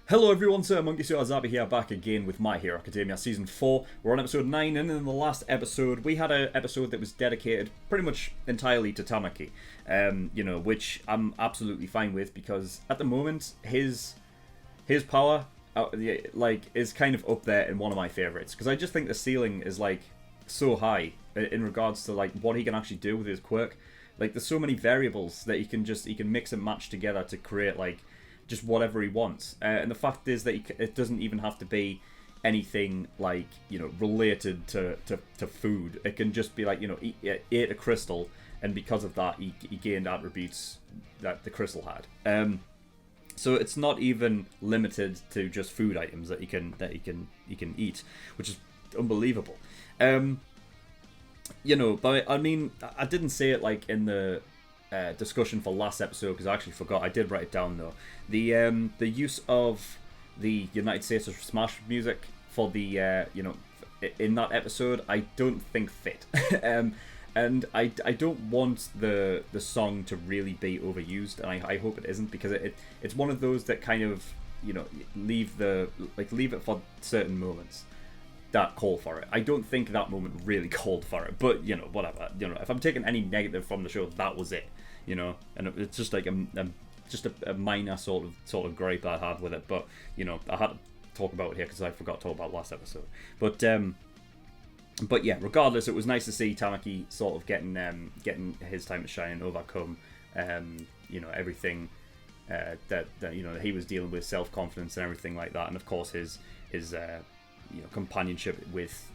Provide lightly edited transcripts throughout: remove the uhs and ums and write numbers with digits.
Hello everyone, SirMonkeySuit Azabi here, back again with My Hero Academia Season 4. We're on episode 9, and in the last episode, we had an episode that was dedicated pretty much entirely to Tamaki. Which I'm absolutely fine with, because at the moment, his power, is kind of up there in one of my favourites. Because I just think the ceiling is, so high in regards to, what he can actually do with his quirk. There's so many variables that he can mix and match together to create, just whatever he wants. And the fact is that it doesn't even have to be anything related to food. It can just be he ate a crystal, and because of that he gained attributes that the crystal had. So it's not even limited to just food items that he can eat, which is unbelievable. But I mean, I didn't say it in the discussion for last episode, because I actually forgot. I did write it down though. The use of the United States of Smash music for the in that episode, I don't think fit. And I don't want the song to really be overused, and I hope it isn't, because it's one of those that kind of leave it for certain moments that call for it. I don't think that moment really called for it, but whatever. If I'm taking any negative from the show, that was it. And it's just a minor sort of gripe I had with it, but I had to talk about it here because I forgot to talk about last episode. But yeah, regardless, it was nice to see Tamaki sort of getting his time to shine and overcome everything that he was dealing with, self-confidence and everything like that, and of course his companionship with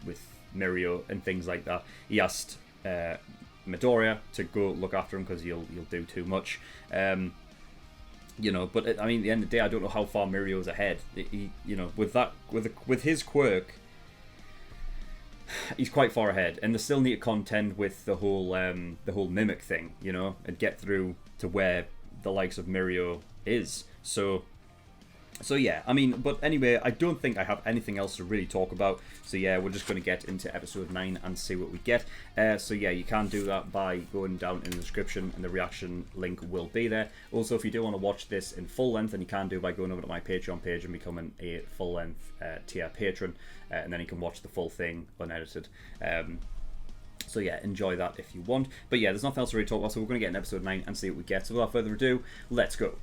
Mirio and things like that. He asked Midoriya to go look after him because he'll do too much. But I mean, at the end of the day, I don't know how far Mirio's ahead. With his quirk, he's quite far ahead, and they still need to contend with the whole mimic thing, and get through to where the likes of Mirio is. So yeah, I mean, but anyway, I don't think I have anything else to really talk about. So yeah, we're just going to get into episode 9 and see what we get. So yeah, you can do that by going down in the description, and the reaction link will be there. Also, if you do want to watch this in full length, then you can do by going over to my Patreon page and becoming a full length tier patron, and then you can watch the full thing unedited. So yeah, enjoy that if you want. But yeah, there's nothing else to really talk about, so we're going to get in episode 9 and see what we get. So without further ado, let's go.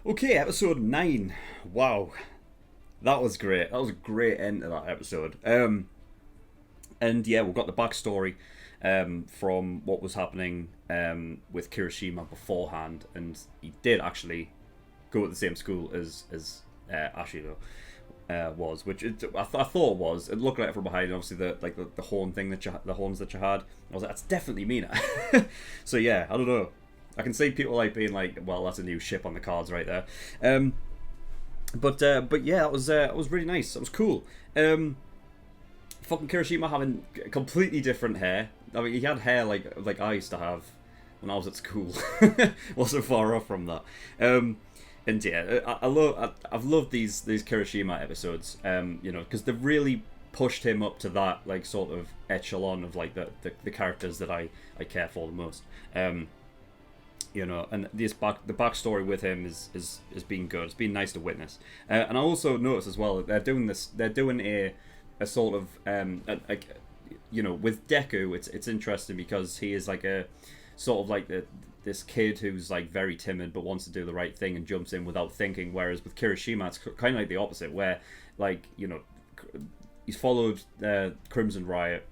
Okay, episode 9. Wow. That was great. That was a great end to that episode. And yeah, we've got the backstory from what was happening with Kirishima beforehand. And he did actually go to the same school as Ashido was, which I thought was. It looked like it from behind, and obviously the horn thing the horns that you had. I was like, that's definitely Mina. So yeah, I don't know. I can see people being like, well, that's a new ship on the cards right there. But yeah, that was really nice. That was cool. Fucking Kirishima having completely different hair. I mean, he had hair like I used to have when I was at school. Wasn't far off from that. And yeah, I've loved these Kirishima episodes. Because they've really pushed him up to that sort of echelon of the characters that I care for the most. And the backstory with him is been good. It's been nice to witness. And I also noticed as well that they're doing a sort of with Deku, it's interesting because he is a sort of this kid who's very timid but wants to do the right thing and jumps in without thinking, whereas with Kirishima it's kind of the opposite, where he's followed Crimson Riot,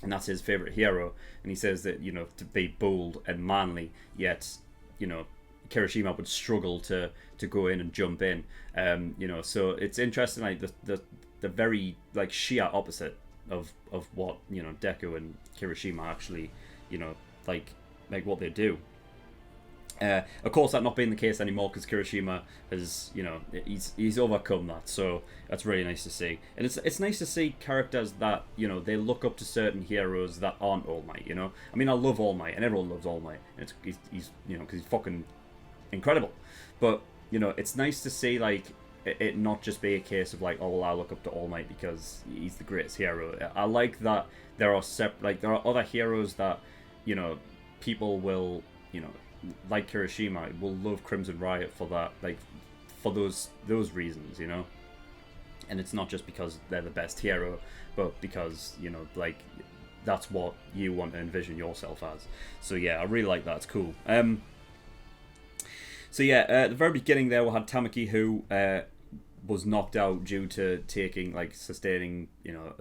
and that's his favorite hero, and he says that to be bold and manly, yet Kirishima would struggle to go in and jump in. So it's interesting, the very sheer opposite of what Deku and Kirishima actually what they do. Of course, that not being the case anymore, because Kirishima has, he's overcome that, so that's really nice to see. And it's nice to see characters that, they look up to certain heroes that aren't All Might, I mean, I love All Might, and everyone loves All Might, and he's because he's fucking incredible. But, it's nice to see, it not just be a case of oh, well, I look up to All Might because he's the greatest hero. I like that there are there are other heroes that, people will, you know, like Kirishima, will love Crimson Riot for that, like, for those reasons, you know. And it's not just because they're the best hero, but because, you know, like, that's what you want to envision yourself as. So yeah, I really like that. It's cool. So yeah, at the very beginning there, we had Tamaki, who was knocked out due to sustaining, you know,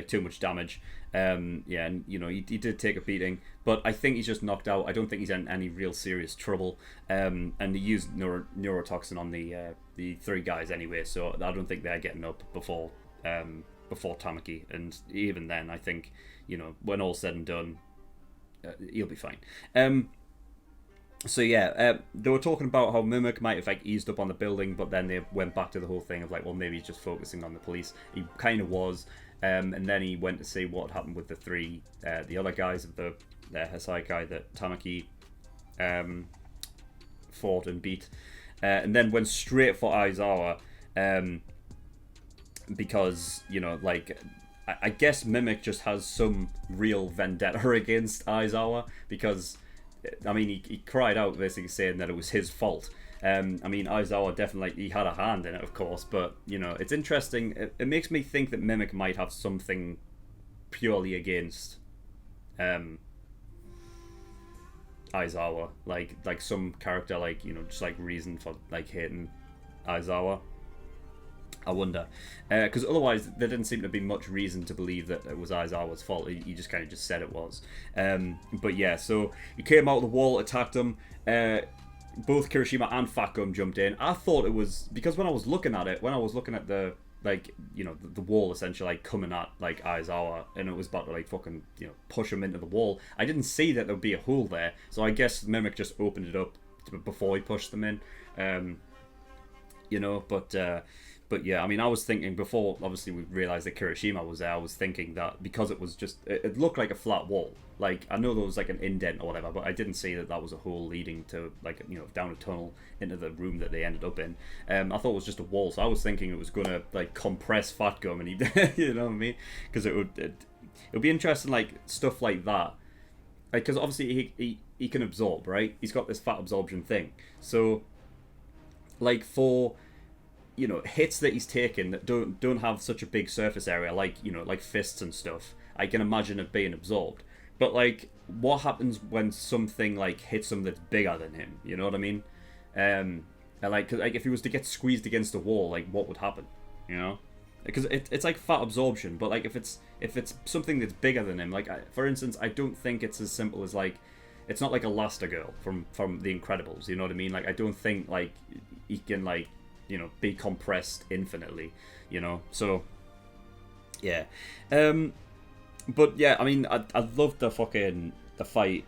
too much damage. Yeah, and you know, he did take a beating, but I think he's just knocked out. I don't think he's in any real serious trouble. And he used neurotoxin on the three guys anyway, so I don't think they're getting up before Tamaki. And even then, I think, you know, when all's said and done, he'll be fine. So yeah, they were talking about how Mimic might have like eased up on the building, but then they went back to the whole thing of like, well, maybe he's just focusing on the police. He kind of was, and then he went to see what happened with the other guys of the Hasaikai that Tamaki fought and beat, and then went straight for Aizawa, because, you know, like, I guess Mimic just has some real vendetta against Aizawa, because, I mean, he cried out basically saying that it was his fault. I mean, Aizawa definitely, he had a hand in it, of course, but, you know, it's interesting. It makes me think that Mimic might have something purely against Aizawa, like some character, like, you know, just like reason for like hating Aizawa. I wonder, because otherwise there didn't seem to be much reason to believe that it was Aizawa's fault. He just kind of just said it was. But yeah, so he came out of the wall, attacked him. Both Kirishima and Fat Gum jumped in. I thought it was, because when I was looking at the, like, you know, the wall essentially like coming at like Aizawa, and it was about to like fucking, you know, push him into the wall, I didn't see that there would be a hole there. So I guess Mimic just opened it up before he pushed them in. You know, but yeah, I mean, I was thinking before, obviously, we realised that Kirishima was there, I was thinking that because it was just, it looked like a flat wall. Like, I know there was like an indent or whatever, but I didn't see that was a hole leading to, like, you know, down a tunnel into the room that they ended up in. I thought it was just a wall, so I was thinking it was going to, like, compress Fat Gum, and he, you know what I mean? Because it would be interesting, like, stuff like that. Like, because obviously he can absorb, right? He's got this fat absorption thing. So, like, for, you know, hits that he's taken that don't have such a big surface area, like, you know, like fists and stuff, I can imagine it being absorbed. But, like, what happens when something, like, hits him that's bigger than him? You know what I mean? And, like, cause, like, if he was to get squeezed against a wall, like, what would happen? You know? Because it's like fat absorption, but, like, if it's something that's bigger than him, like, for instance, I don't think it's as simple as, like, it's not like Elastigirl from The Incredibles, you know what I mean? Like, I don't think, like, he can, like, you know, be compressed infinitely, you know. So yeah, but yeah, I mean, I love the fight,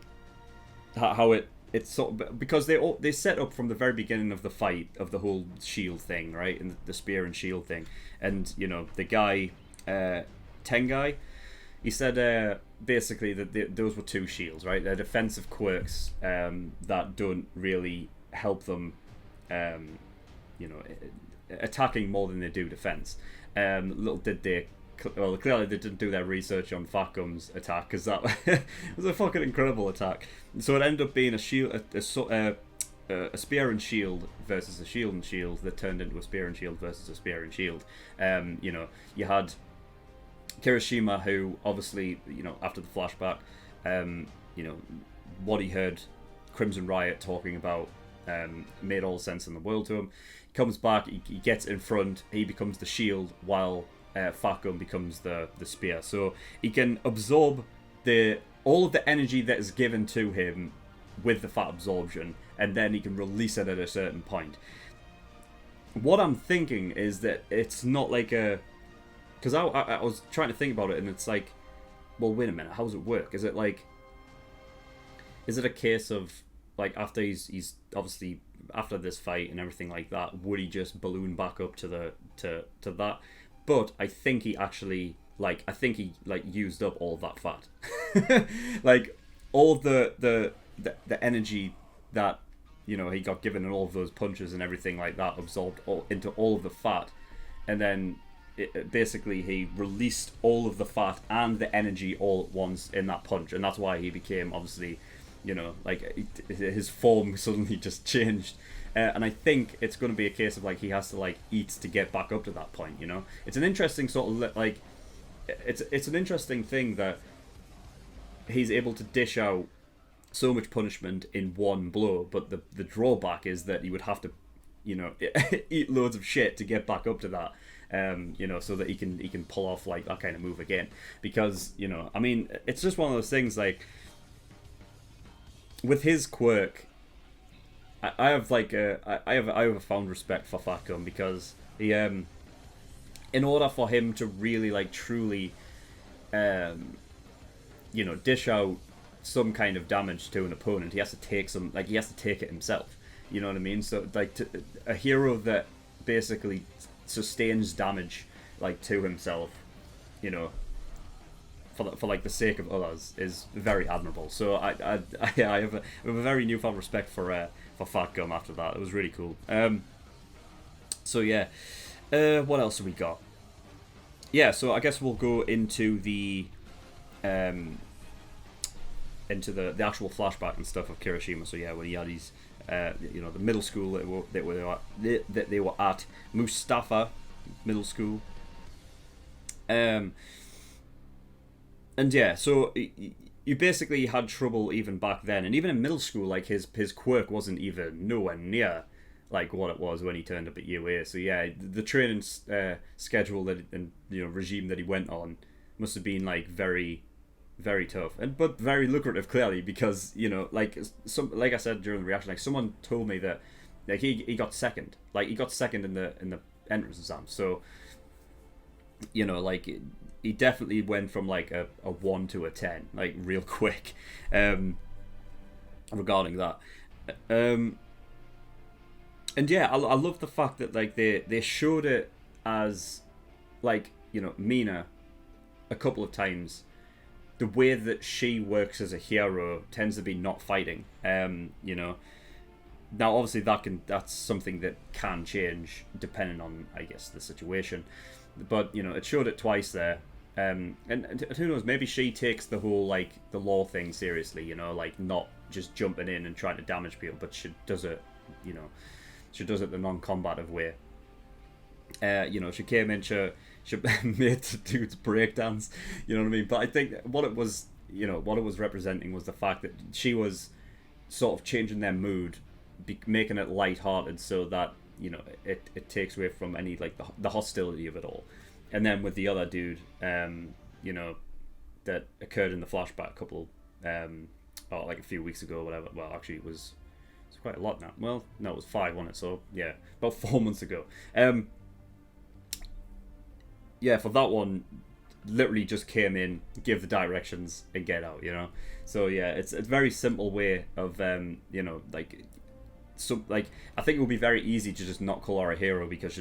how it's sort of, because they set up from the very beginning of the fight of the whole shield thing, right, and the spear and shield thing, and, you know, the guy Tengai, he said basically that those were two shields, right? They're defensive quirks that don't really help them, you know, attacking more than they do defense. Little did they, well, clearly they didn't do their research on Fat Gum's attack, because that was a fucking incredible attack. So it ended up being a shield, a spear and shield versus a shield and shield that turned into a spear and shield versus a spear and shield. You know, you had Kirishima, who obviously, you know, after the flashback, you know, what he heard Crimson Riot talking about made all sense in the world to him. He comes back, he gets in front, he becomes the shield, while Fat Gum becomes the spear. So he can absorb all of the energy that is given to him with the fat absorption, and then he can release it at a certain point. What I'm thinking is that it's not like a... Because I was trying to think about it, and it's like, well, wait a minute, how does it work? Is it like... Is it a case of, like, after he's obviously, after this fight and everything like that, would he just balloon back up to that? But I think he actually, like, used up all of that fat. Like, all the energy that, you know, he got given and all of those punches and everything like that absorbed into all of the fat, and then basically he released all of the fat and the energy all at once in that punch, and that's why he became, obviously, You know, like his form suddenly just changed. And I think it's going to be a case of like he has to like eat to get back up to that point. You know, it's an interesting sort of like it's an interesting thing that he's able to dish out so much punishment in one blow, but the drawback is that he would have to, you know, eat loads of shit to get back up to that. You know, so that he can pull off like that kind of move again. Because, you know, I mean, it's just one of those things like with his quirk, I have like I have a found respect for Fatcom because he in order for him to really like truly you know, dish out some kind of damage to an opponent, he has to take it himself. You know what I mean? So like a hero that basically sustains damage like to himself, you know, for like the sake of others is very admirable. So I have a very newfound respect for Fatgum after that. It was really cool. So yeah, what else have we got? Yeah, so I guess we'll go into the actual flashback and stuff of Kirishima. So yeah, when he had his you know, the middle school that they were at, Mustafa Middle School. And yeah, so you basically had trouble even back then, and even in middle school, like his quirk wasn't even nowhere near like what it was when he turned up at UA. So yeah, the training schedule and, you know, regime that he went on must have been like very, very tough, but very lucrative, clearly, because, you know, like I said during the reaction, like someone told me that like he got second, in the entrance exam. So, you know, like he definitely went from like a 1 to a 10 like real quick regarding that. And yeah, I love the fact that like they showed it as like, you know, Mina a couple of times. The way that she works as a hero tends to be not fighting. You know, now obviously that's something that can change depending on, I guess, the situation. But, you know, it showed it twice there. And who knows, maybe she takes the whole like the law thing seriously. You know, like not just jumping in and trying to damage people, but she does it. You know, she does it the non-combative way. You know, she came in, she made the dude's breakdance, you know what I mean? But I think what it was representing was the fact that she was sort of changing their mood, making it light-hearted, so that, you know, it takes away from any like the hostility of it all. And then with the other dude, you know, that occurred in the flashback like a few weeks ago or whatever. Well, actually it was quite a lot now. Well, no, it was 5, wasn't it? So yeah, about 4 months ago. Yeah, for that one, literally just came in, give the directions, and get out, you know? So yeah, it's a very simple way of, you know, like, so like, I think it would be very easy to just not call her a hero because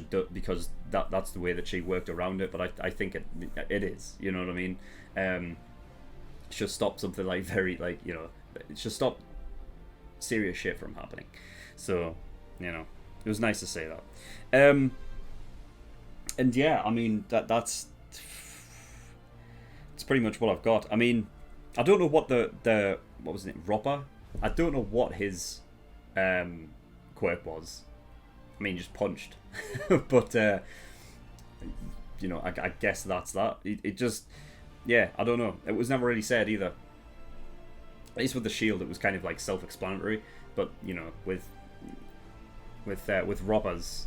that's the way that she worked around it, but I think it is, you know what I mean? Should stop something like very, like, you know, it should stop serious shit from happening. So, you know, it was nice to say that. And yeah, I mean, that's pretty much what I've got. I mean, I don't know what the what was it, Ropper? I don't know what his quirk was. I mean, just punched. But, you know, I guess that's that. It just, yeah, I don't know. It was never really said either. At least with the shield, it was kind of like self-explanatory. But, you know, with Ropper's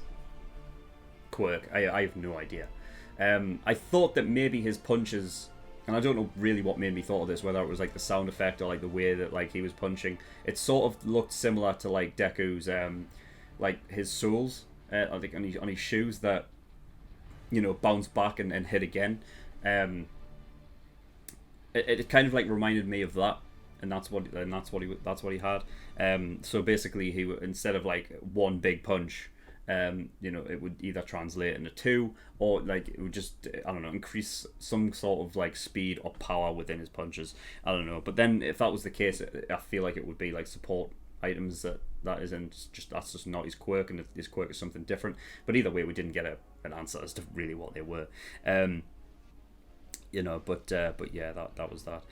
quirk, I have no idea. I thought that maybe his punches, and I don't know really what made me thought of this, whether it was like the sound effect or like the way that like he was punching. It sort of looked similar to like Deku's like his soles, I think on his shoes that, you know, bounced back and hit again. It kind of like reminded me of that, and that's what he had. So basically, he, instead of like one big punch, you know, it would either translate into 2, or like it would just, I don't know, increase some sort of like speed or power within his punches. I don't know. But then if that was the case, I feel like it would be like support items that's just not his quirk, and his quirk is something different. But either way, we didn't get an answer as to really what they were. You know, but yeah, that was that.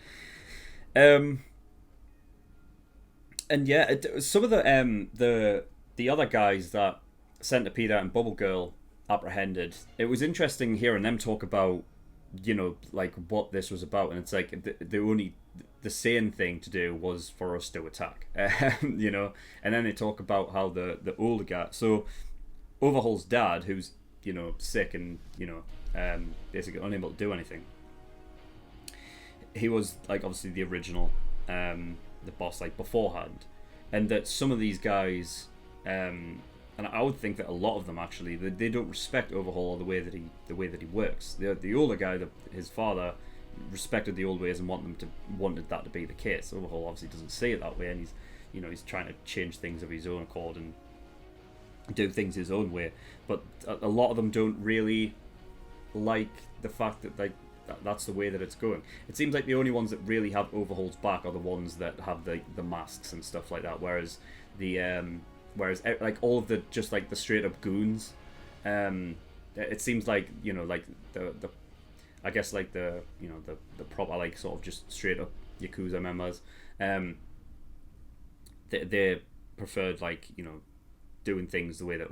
And yeah, some of the other guys that Centipede and Bubble Girl apprehended, it was interesting hearing them talk about, like what this was about, and it's like the sane thing to do was for us to attack, and then they talk about how the older guy, so Overhaul's dad, who's sick and basically unable to do anything. He was like obviously the original, the boss like beforehand, and that some of these guys, and I would think that a lot of them actually they don't respect Overhaul or the way that he works. The older guy, his father, respected the old ways and wanted that to be the case. Overhaul obviously doesn't see it that way, and he's trying to change things of his own accord and do things his own way. But a lot of them don't really like the fact that that's the way that it's going. It seems like the only ones that really have Overhaul's back are the ones that have the masks and stuff like that. Whereas like all of the just like the straight up goons, it seems like like the I guess like the proper like sort of just straight up Yakuza members, they preferred like doing things the way that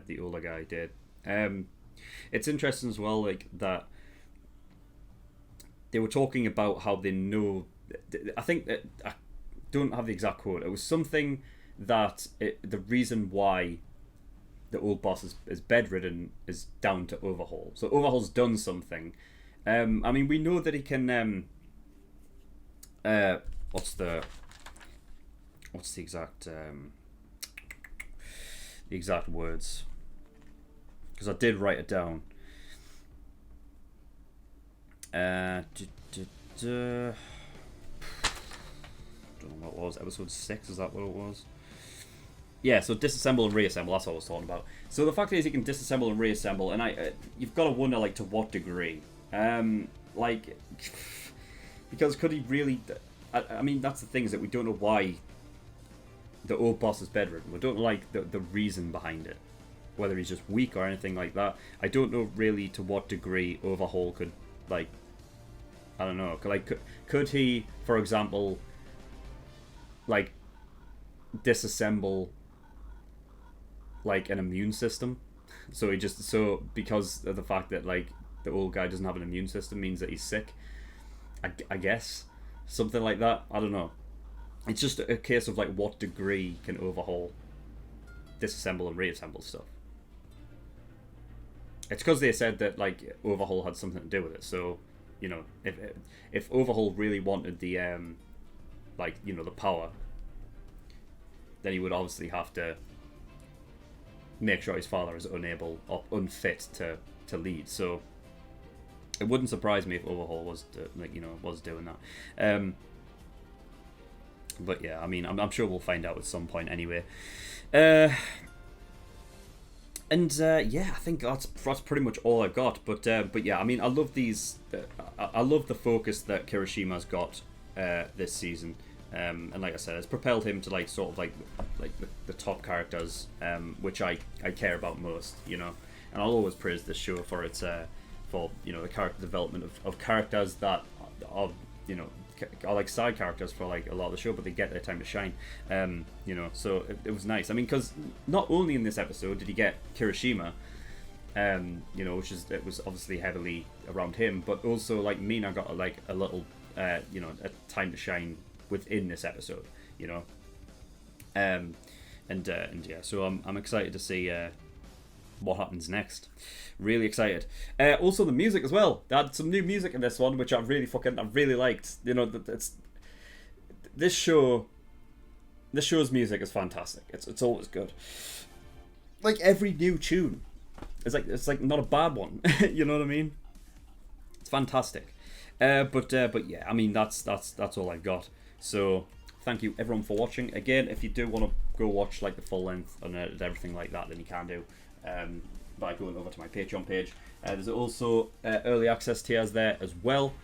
the older guy did. It's interesting as well, like that they were talking about how they know. I think that I don't have the exact quote. It was something that the reason why the old boss is bedridden is down to Overhaul. So Overhaul's done something. I mean, we know that he can. What's the exact words? Because I did write it down. Don't know what it was. Episode 6, is that what it was? Yeah, so disassemble and reassemble, that's what I was talking about. So the fact is he can disassemble and reassemble, and you've got to wonder, like, to what degree. Like, because could he really... I mean, that's the thing, is that we don't know why the old boss is bedridden. We don't know, like, the reason behind it. Whether he's just weak or anything like that. I don't know really to what degree Overhaul could, like... I don't know. Like, could he, for example, like, disassemble like an immune system? So because of the fact that like the old guy doesn't have an immune system means that he's sick. I guess something like that. I don't know. It's just a case of like what degree can Overhaul disassemble and reassemble stuff. It's because they said that like Overhaul had something to do with it. So if Overhaul really wanted the the power, then he would obviously have to make sure his father is unable or unfit to lead. So it wouldn't surprise me if Overhaul was doing that. But yeah, I mean, I'm sure we'll find out at some point anyway. Yeah, I think that's pretty much all I've got. But yeah, I mean, I love these. I love the focus that Kirishima's got this season. And like I said, it's propelled him to like sort of like the top characters, which I care about most, and I'll always praise this show for its for the character development of characters that are like side characters for like a lot of the show, but they get their time to shine. So it was nice. I mean, because not only in this episode did he get Kirishima, it was obviously heavily around him, but also like Mina got like a little a time to shine within this episode, and yeah, so I'm excited to see what happens next. Really excited. Also the music as well. They had some new music in this one, which I really liked. It's this show's music is fantastic. It's always good. Like every new tune, it's like not a bad one. You know what I mean? It's fantastic. But yeah, I mean that's all I've got. So thank you everyone for watching. Again, if you do want to go watch like the full length and everything like that, then you can do by going over to my Patreon page. There's also early access tiers there as well,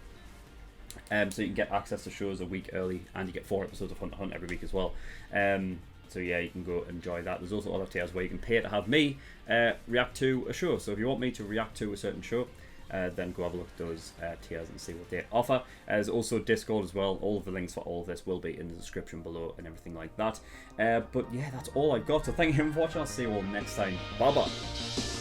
so you can get access to shows a week early, and you get 4 episodes of Hunt x Hunt every week as well. So yeah, you can go enjoy that. There's also other tiers where you can pay to have me react to a show. So if you want me to react to a certain show, then go have a look at those tiers and see what they offer. There's also Discord as well. All of the links for all of this will be in the description below and everything like that. But yeah, that's all I've got. So thank you for watching. I'll see you all next time. Bye bye.